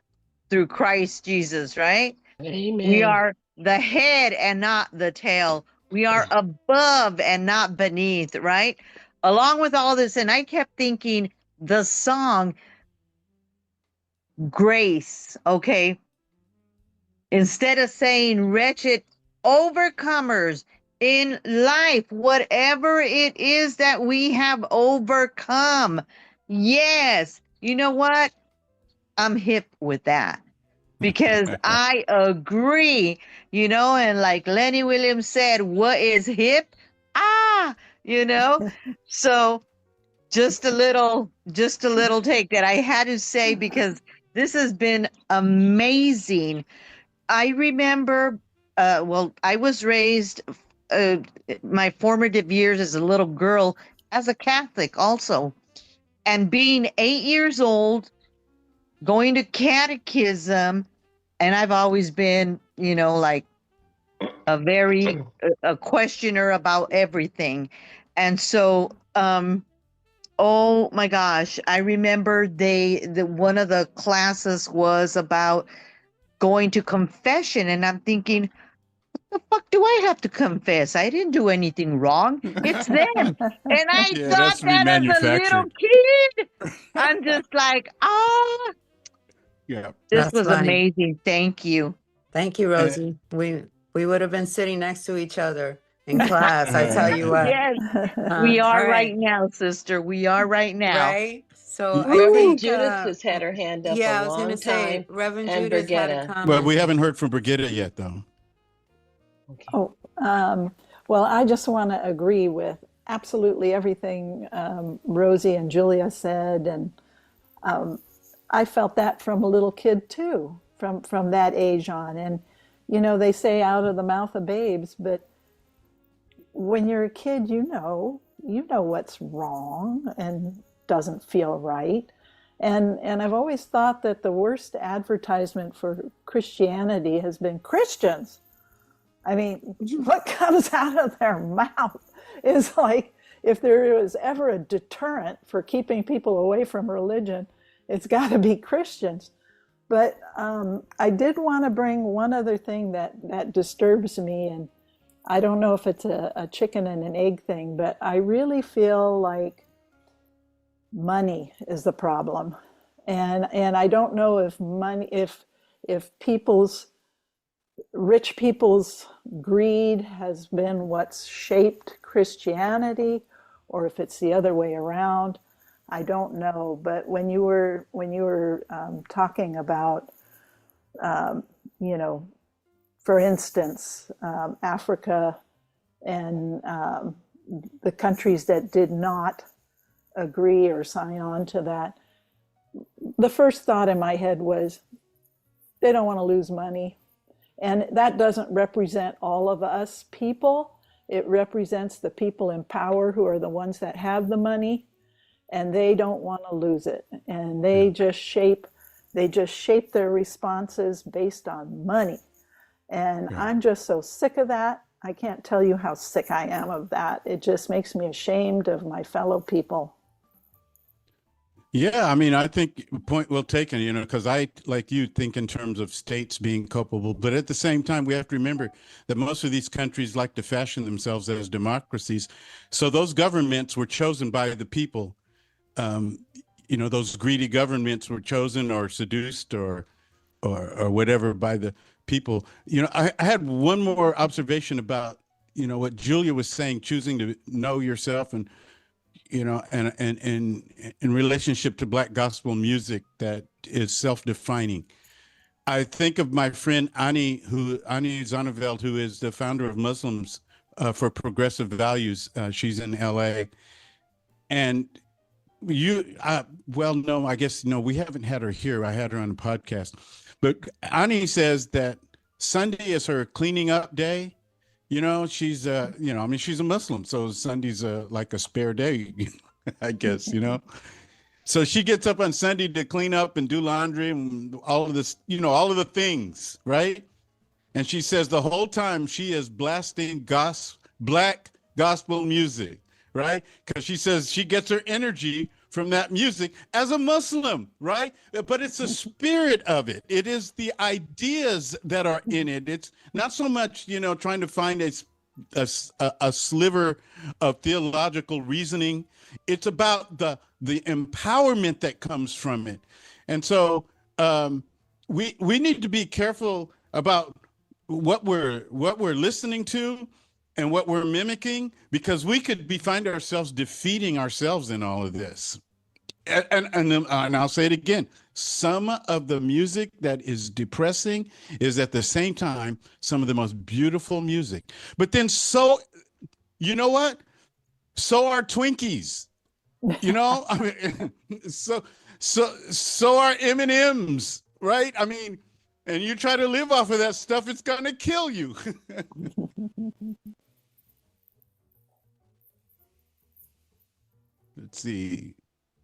Speaker 10: through Christ Jesus, right? We
Speaker 2: Amen.
Speaker 10: are the head and not the tail. We are above and not beneath, right? Along with all this, and I kept thinking the song Grace, okay? Instead of saying wretched overcomers in life, whatever it is that we have overcome. Yes, you know what? I'm hip with that because I agree, you know, and like Lenny Williams said, what is hip? You know, so just a little take that I had to say because this has been amazing. I remember, well, I was raised my formative years as a little girl as a Catholic also. And being 8 years old, going to catechism, and I've always been, you know, like a very a questioner about everything. And so, oh my gosh, I remember one of the classes was about going to confession, and I'm thinking, the fuck do I have to confess? I didn't do anything wrong. It's them. And I
Speaker 1: yeah,
Speaker 10: thought
Speaker 1: that's
Speaker 10: that as a little
Speaker 1: remanufactured.
Speaker 10: kid. I'm just like,
Speaker 1: Yeah.
Speaker 10: this
Speaker 4: That's
Speaker 10: was
Speaker 4: funny.
Speaker 10: amazing. Thank you.
Speaker 4: Thank you, Rosie. We would have been sitting next to each other in class. I tell you what.
Speaker 10: Yes, we
Speaker 4: All
Speaker 10: are
Speaker 4: right.
Speaker 10: right now, sister. We are right now.
Speaker 4: Right. So I
Speaker 2: Reverend
Speaker 4: think
Speaker 2: Judith has had her hand up
Speaker 4: yeah,
Speaker 2: a
Speaker 4: I was gonna
Speaker 2: long
Speaker 4: say
Speaker 2: time.
Speaker 4: Reverend
Speaker 2: and
Speaker 4: Judith had a
Speaker 2: Brigitta.
Speaker 4: comment.
Speaker 1: But we haven't heard from Brigitta yet, though.
Speaker 2: Okay.
Speaker 11: Oh, well, I just want to agree with absolutely everything Rosie and Julia said, and I felt that from a little kid too, from that age on. And you know, they say out of the mouth of babes, but when you're a kid, you know what's wrong and doesn't feel right. And I've always thought that the worst advertisement for Christianity has been Christians. I mean, what comes out of their mouth is like, if there was ever a deterrent for keeping people away from religion, it's got to be Christians. But I did want to bring one other thing that disturbs me, and I don't know if it's a chicken and an egg thing, but I really feel like money is the problem. And I don't know if money, if rich people's greed has been what's shaped Christianity, or if it's the other way around. I don't know. But when you were talking about, you know, for instance, Africa and the countries that did not agree or sign on to that, the first thought in my head was they don't want to lose money. And that doesn't represent all of us people. It represents the people in power who are the ones that have the money, and they don't want to lose it. And they just shape their responses based on money. And I'm just so sick of that. I can't tell you how sick I am of that. It just makes me ashamed of my fellow people.
Speaker 1: Yeah, I mean, I think point well taken, you know, because I, like you, think in terms of states being culpable. But at the same time, we have to remember that most of these countries like to fashion themselves as democracies. So those governments were chosen by the people. Um, you know, those greedy governments were chosen or seduced or whatever by the people. You know, I had one more observation about, you know, what Julia was saying, choosing to know yourself and you know, and in relationship to Black gospel music that is self-defining. I think of my friend Ani Zonneveld, who is the founder of Muslims for Progressive Values. She's in LA. And well, no, I guess, no, we haven't had her here. I had her on the podcast. But Ani says that Sunday is her cleaning up day. You know, she's you know, I mean, she's a Muslim, so Sunday's like a spare day, I guess, you know. So she gets up on Sunday to clean up and do laundry and all of this, you know, all of the things, right? And she says the whole time she is blasting Black gospel music, right? Because she says she gets her energy from that music as a Muslim, right? But it's the spirit of it. It is the ideas that are in it. It's not so much, you know, trying to find a sliver of theological reasoning. It's about the empowerment that comes from it. And so we need to be careful about what we're listening to and what we're mimicking, because we could find ourselves defeating ourselves in all of this. And I'll say it again. Some of the music that is depressing is at the same time some of the most beautiful music. But then you know what? So are Twinkies. You know, I mean, so are M&Ms, right? I mean, and you try to live off of that stuff, it's gonna kill you. Let's see.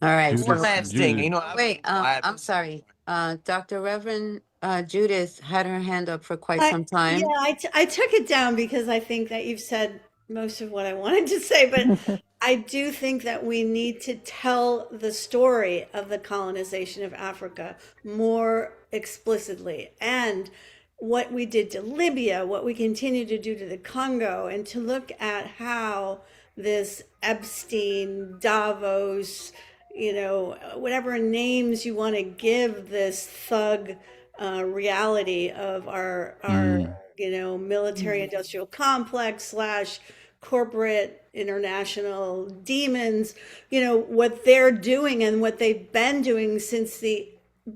Speaker 4: All right.
Speaker 1: Judith-
Speaker 12: One last thing, you know.
Speaker 4: Wait, I'm sorry. Dr. Reverend Judith had her hand up for quite some time.
Speaker 5: Yeah, I took it down because I think that you've said most of what I wanted to say, but I do think that we need to tell the story of the colonization of Africa more explicitly, and what we did to Libya, what we continue to do to the Congo, and to look at how this Epstein, Davos, you know, whatever names you want to give this thug reality of our you know, military industrial complex / corporate international demons, you know, what they're doing and what they've been doing since the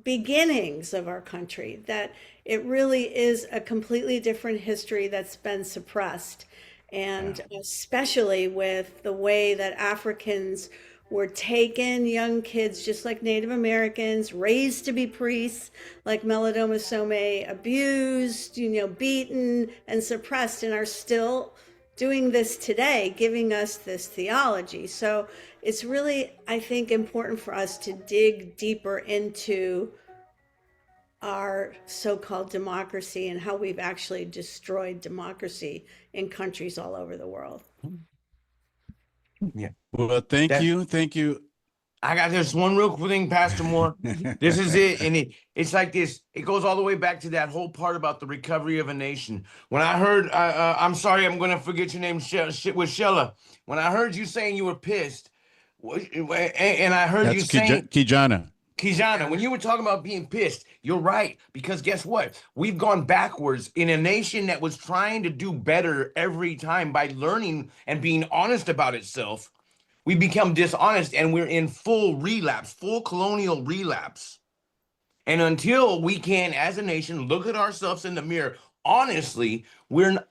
Speaker 5: beginnings of our country, that it really is a completely different history that's been suppressed. And especially with the way that Africans were taken, young kids, just like Native Americans, raised to be priests, like Malidoma Somé, abused, you know, beaten and suppressed, and are still doing this today, giving us this theology. So it's really, I think, important for us to dig deeper into our so-called democracy and how we've actually destroyed democracy in countries all over the world.
Speaker 12: Yeah.
Speaker 1: Well, thank you.
Speaker 12: I got just one real quick thing, Pastor Moore. This is it. And it's like this. It goes all the way back to that whole part about the recovery of a nation. When I heard, I'm sorry, I'm going to forget your name, with Shella. When I heard you saying you were pissed, and I heard you saying... Kijana, when you were talking about being pissed, you're right. Because guess what? We've gone backwards in a nation that was trying to do better every time by learning and being honest about itself. We become dishonest and we're in full relapse, full colonial relapse. And until we can, as a nation, look at ourselves in the mirror, honestly,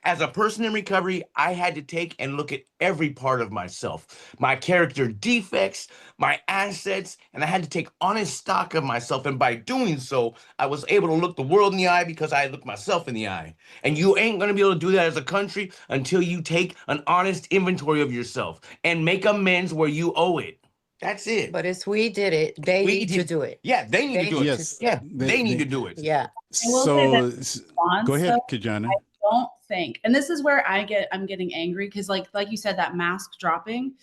Speaker 12: as a person in recovery, I had to take and look at every part of myself, my character defects, my assets, and I had to take honest stock of myself. And by doing so, I was able to look the world in the eye because I looked myself in the eye. And you ain't going to be able to do that as a country until you take an honest inventory of yourself and make amends where you owe it. That's it.
Speaker 4: But as we did it, they need to do it.
Speaker 12: Yeah, they need to do it.
Speaker 1: Yes.
Speaker 12: Yeah, they need to do it.
Speaker 4: Yeah.
Speaker 1: So go ahead, Kijana.
Speaker 7: I don't think, and this is where I'm getting angry, because like you said, that mask dropping,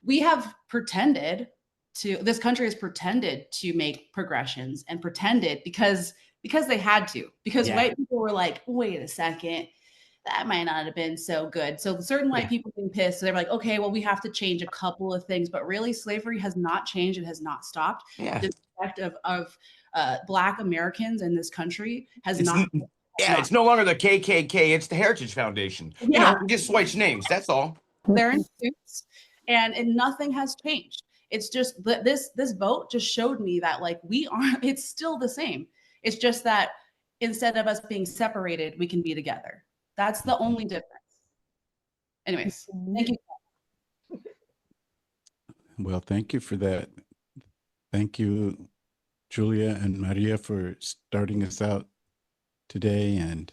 Speaker 7: we have pretended this country has pretended to make progressions and pretended because they had to, because white people were like, wait a second, that might not have been so good. So certain white people being pissed. So they're like, okay, well, we have to change a couple of things, but really slavery has not changed. It has not stopped.
Speaker 12: Yeah.
Speaker 7: The effect of Black Americans in this country has
Speaker 12: It's,
Speaker 7: not.
Speaker 12: yeah, it's no longer the KKK. It's the Heritage Foundation.
Speaker 7: Yeah.
Speaker 12: You know, just switch names. That's all.
Speaker 7: They're in suits, and nothing has changed. It's just this vote just showed me that like it's still the same. It's just that instead of us being separated, we can be together. That's the only difference. Anyways, thank you.
Speaker 1: Well, thank you for that. Thank you, Julia and Maria, for starting us out today. And,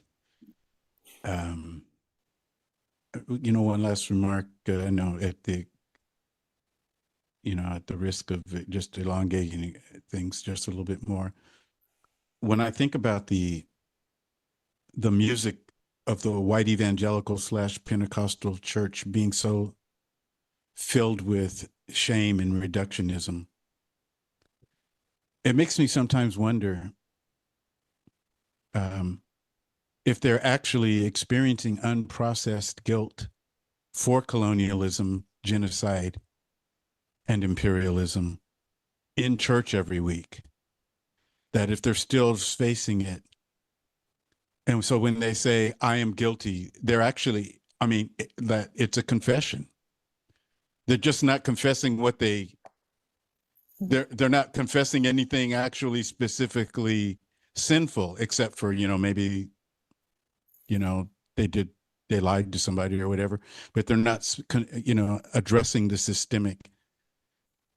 Speaker 1: one last remark, I know at the risk of just elongating things just a little bit more. When I think about the music of the white evangelical / Pentecostal church being so filled with shame and reductionism, it makes me sometimes wonder if they're actually experiencing unprocessed guilt for colonialism, genocide, and imperialism in church every week. That if they're still facing it, and so when they say, I am guilty, they're actually, that it's a confession. They're just not confessing they're not confessing anything actually specifically sinful, except for, maybe, they lied to somebody or whatever, but they're not, addressing the systemic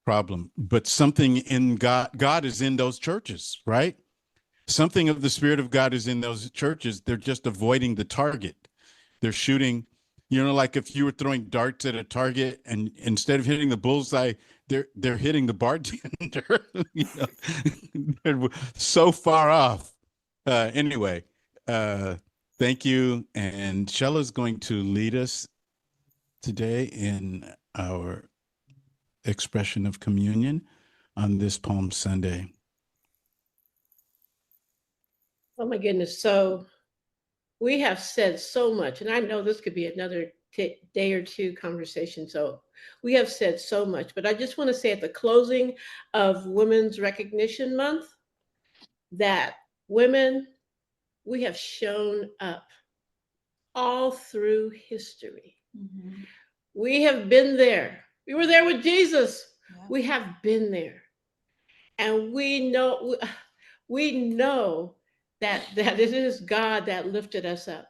Speaker 1: problem. But something in God is in those churches, right? Something of the Spirit of God is in those churches. They're just avoiding the target. They're shooting, like if you were throwing darts at a target and instead of hitting the bullseye, they're hitting the bartender. They're so far off. Anyway, thank you. And Shella's going to lead us today in our expression of communion on this Palm Sunday.
Speaker 2: Oh my goodness. So we have said so much, and I know this could be another day or two conversation. So we have said so much, but I just want to say at the closing of Women's Recognition Month that women, we have shown up all through history. Mm-hmm. We have been there. We were there with Jesus. Yeah. We have been there. And we know that it is God that lifted us up.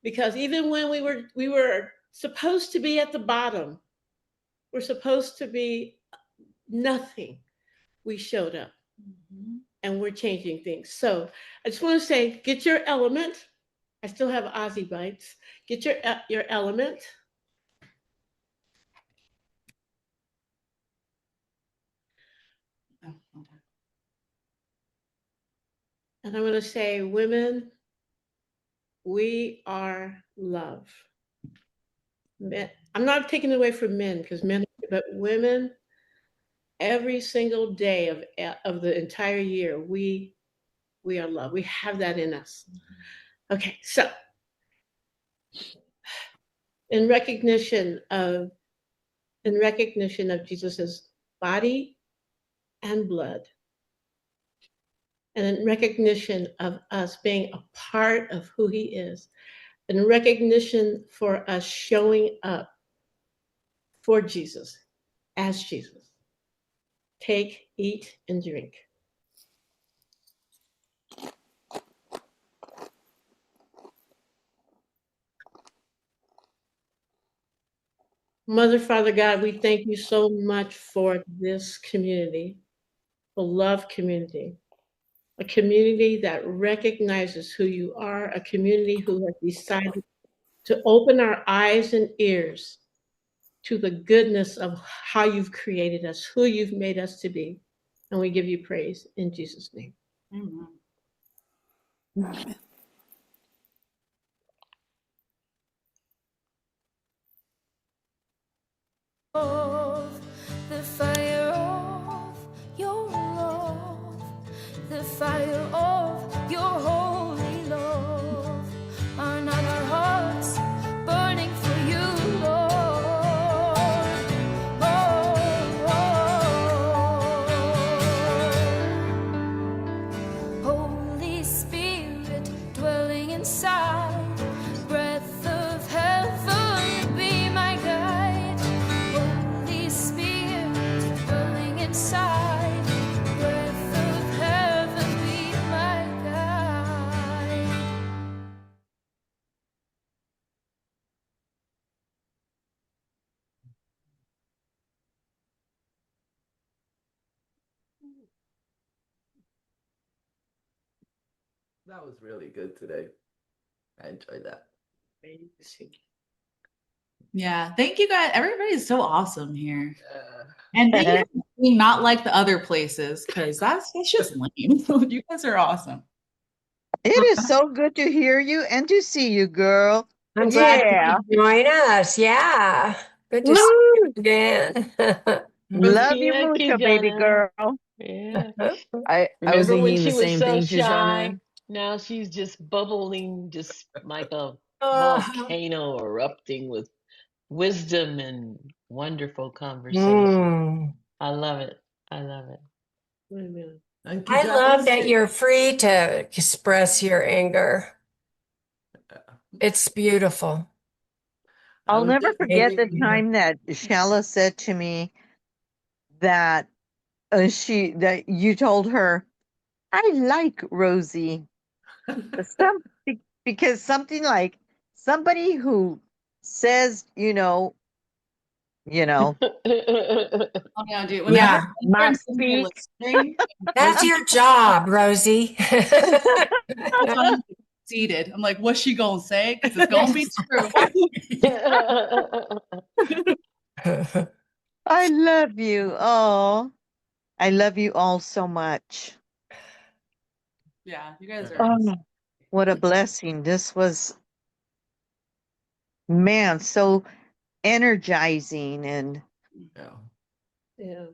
Speaker 2: Because even when we were supposed to be at the bottom, we're supposed to be nothing, we showed up. Mm-hmm. And we're changing things. So I just want to say, get your element. I still have Aussie bites. Get your element. And I'm going to say, women, we are love. Men, I'm not taking it away from men, because men, but women, every single day of the entire year, we are love. We have that in us. Okay, so in recognition of Jesus's body and blood, and in recognition of us being a part of who he is, in recognition for us showing up for Jesus, as Jesus, take, eat, and drink. Mother, Father God, we thank you so much for this community, the love community, a community that recognizes who you are, a community who has decided to open our eyes and ears to the goodness of how you've created us, who you've made us to be. And we give you praise in Jesus' name. Amen.
Speaker 11: Amen.
Speaker 13: The fire the fire of your holy love. Are not our hearts burning for you, Lord? Holy Spirit dwelling inside, breath of heaven be my guide. Holy Spirit dwelling inside, breath of heaven be my guide.
Speaker 14: That was really good today. I enjoyed that.
Speaker 2: Amazing.
Speaker 7: Yeah, thank you guys. Everybody's so awesome here. And thank you for being not like the other places, because that's just lame. You guys are awesome.
Speaker 10: It is so good to hear you and to see you, girl.
Speaker 15: I'm glad
Speaker 10: Yeah.
Speaker 15: you could join us. Yeah. Good to see you again.
Speaker 10: Love you
Speaker 16: Yeah,
Speaker 10: mucho, baby
Speaker 16: Kijana.
Speaker 10: girl.
Speaker 16: Yeah.
Speaker 14: I
Speaker 16: Remember
Speaker 14: was
Speaker 16: when
Speaker 14: thinking
Speaker 16: she
Speaker 14: the
Speaker 16: was
Speaker 14: same
Speaker 16: so
Speaker 14: thing,
Speaker 16: shy?
Speaker 14: Shoshana.
Speaker 16: Now she's just bubbling, just like a
Speaker 15: Uh,
Speaker 16: volcano erupting with wisdom and wonderful conversation.
Speaker 15: mm.
Speaker 16: I love it. I love it.
Speaker 2: Amen.
Speaker 14: And
Speaker 15: I
Speaker 14: Kijana
Speaker 15: love that
Speaker 14: said-
Speaker 15: you're free to express your anger. It's beautiful.
Speaker 10: I'll
Speaker 14: was
Speaker 10: never
Speaker 14: just
Speaker 10: forget the
Speaker 14: thinking-
Speaker 10: time that Shala said to me that that you told her, I like Rosie. Because something like somebody who says,
Speaker 7: Oh no, dude. Whenever
Speaker 15: Yeah.
Speaker 10: must
Speaker 7: I'm sitting here
Speaker 10: speak.
Speaker 7: listening,
Speaker 15: That's your job, Rosie.
Speaker 7: that's when I'm seated. I'm like, what's she gonna say? Because it's gonna be true.
Speaker 10: I love you. Oh, I love you all so much.
Speaker 7: Yeah, you guys are.
Speaker 10: Oh, what a blessing. This was, man, so energizing and
Speaker 14: Yeah.
Speaker 2: Yeah.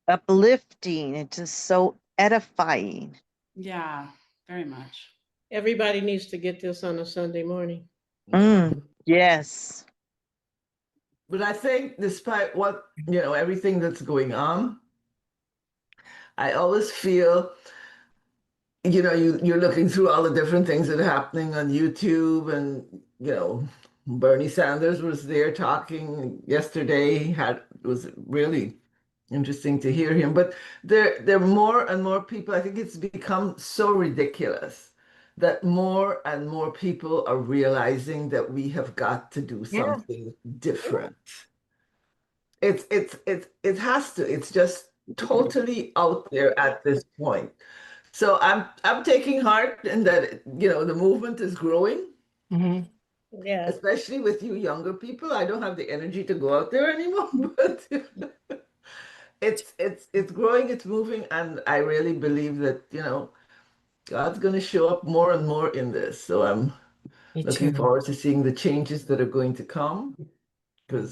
Speaker 10: uplifting and just so edifying.
Speaker 7: Yeah, very much.
Speaker 2: Everybody needs to get this on a Sunday morning.
Speaker 10: Yes.
Speaker 14: But I think despite what, everything that's going on, I always feel, you're looking through all the different things that are happening on YouTube and, Bernie Sanders was there talking yesterday, it was really interesting to hear him. But there are more and more people, I think it's become so ridiculous that more and more people are realizing that we have got to do something different. It has to. It's just totally out there at this point. So I'm taking heart in that the movement is growing,
Speaker 2: Yeah.
Speaker 14: especially with you younger people. I don't have the energy to go out there anymore, but it's growing, it's moving, and I really believe that God's going to show up more and more in this. So I'm
Speaker 15: Me
Speaker 14: looking
Speaker 15: too.
Speaker 14: forward to seeing the changes that are going to come, because